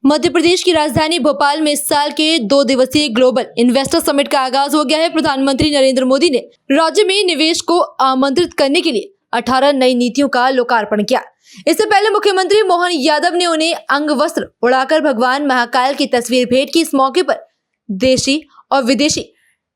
मध्य प्रदेश की राजधानी भोपाल में इस साल के 2 दिवसीय ग्लोबल इन्वेस्टर समिट का आगाज हो गया है। प्रधानमंत्री नरेंद्र मोदी ने राज्य में निवेश को आमंत्रित करने के लिए 18 नई नीतियों का लोकार्पण किया। इससे पहले मुख्यमंत्री मोहन यादव ने उन्हें अंग वस्त्र उड़ाकर भगवान महाकाल की तस्वीर भेंट की। इस मौके पर देशी और विदेशी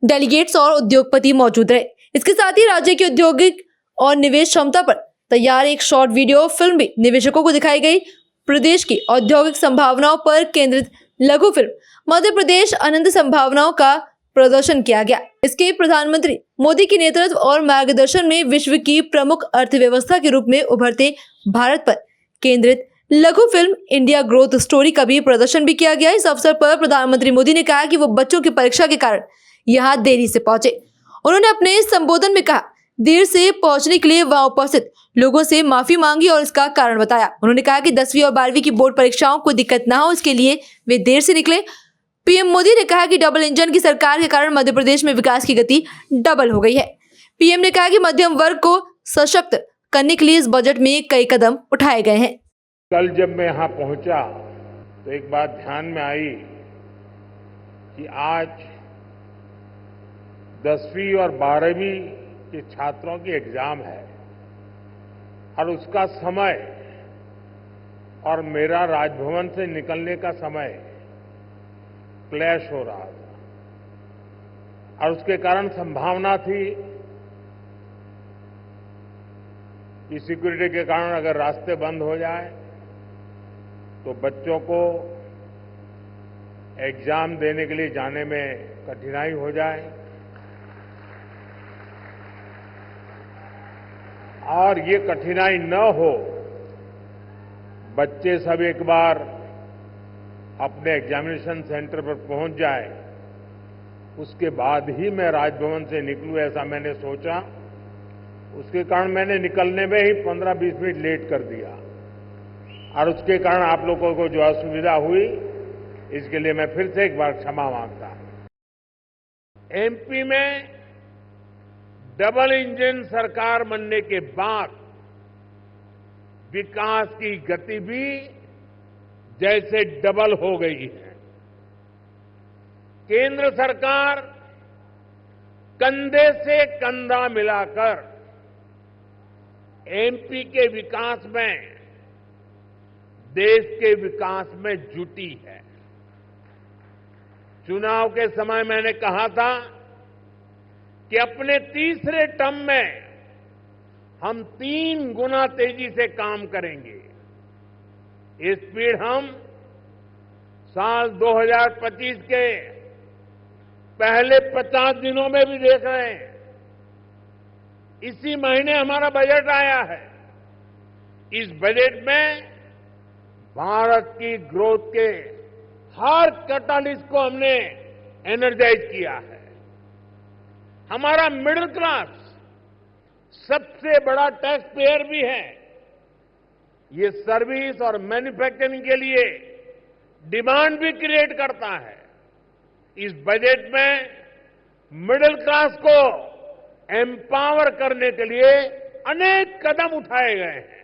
डेलीगेट्स और उद्योगपति मौजूद रहे। इसके साथ ही राज्य की औद्योगिक और निवेश क्षमता पर तैयार एक शॉर्ट वीडियो फिल्म भी निवेशकों को दिखाई गई। प्रदेश की औद्योगिक संभावनाओं पर केंद्रित लघु फिल्म मध्य प्रदेश अनंत संभावनाओं का प्रदर्शन किया गया। इसके प्रधानमंत्री मोदी के नेतृत्व और मार्गदर्शन में विश्व की प्रमुख अर्थव्यवस्था के रूप में उभरते भारत पर केंद्रित लघु फिल्म इंडिया ग्रोथ स्टोरी का भी प्रदर्शन भी किया गया। इस अवसर पर प्रधानमंत्री मोदी ने कहा कि वो बच्चों की परीक्षा के कारण यहाँ देरी से पहुंचे। उन्होंने अपने संबोधन में कहा, देर से पहुंचने के लिए वहां उपस्थित लोगों से माफी मांगी और इसका कारण बताया। उन्होंने कहा कि 10वीं और 12वीं की बोर्ड परीक्षाओं को दिक्कत ना हो, इसके लिए वे देर से निकले। पीएम मोदी ने कहा कि डबल इंजन की सरकार के कारण मध्य प्रदेश में विकास की गति डबल हो गई है। पीएम ने कहा कि मध्यम वर्ग को सशक्त करने के लिए इस बजट में कई कदम उठाए गए हैं। कल जब मैं यहाँ पहुंचा तो एक बात ध्यान में आई कि आज 10वीं और 12वीं के छात्रों की एग्जाम है और उसका समय और मेरा राजभवन से निकलने का समय क्लैश हो रहा था और उसके कारण संभावना थी कि सिक्योरिटी के कारण अगर रास्ते बंद हो जाए तो बच्चों को एग्जाम देने के लिए जाने में कठिनाई हो जाए और ये कठिनाई न हो, बच्चे सब एक बार अपने एग्जामिनेशन सेंटर पर पहुंच जाए, उसके बाद ही मैं राजभवन से निकलूं, ऐसा मैंने सोचा। उसके कारण मैंने निकलने में ही 15-20 मिनट लेट कर दिया और उसके कारण आप लोगों को जो असुविधा हुई, इसके लिए मैं फिर से एक बार क्षमा मांगता हूं। एमपी में डबल इंजन सरकार बनने के बाद विकास की गति भी जैसे डबल हो गई है। केंद्र सरकार कंधे से कंधा मिलाकर एमपी के विकास में, देश के विकास में जुटी है। चुनाव के समय मैंने कहा था कि अपने तीसरे टर्म में हम 3 गुना तेजी से काम करेंगे। ये स्पीड हम साल 2025 के पहले 50 दिनों में भी देख रहे हैं। इसी महीने हमारा बजट आया है। इस बजट में भारत की ग्रोथ के हर कैटालिस्ट को हमने एनर्जाइज किया है। हमारा मिडिल क्लास सबसे बड़ा टैक्स पेयर भी है। ये सर्विस और मैन्युफैक्चरिंग के लिए डिमांड भी क्रिएट करता है। इस बजट में मिडिल क्लास को एम्पावर करने के लिए अनेक कदम उठाए गए हैं।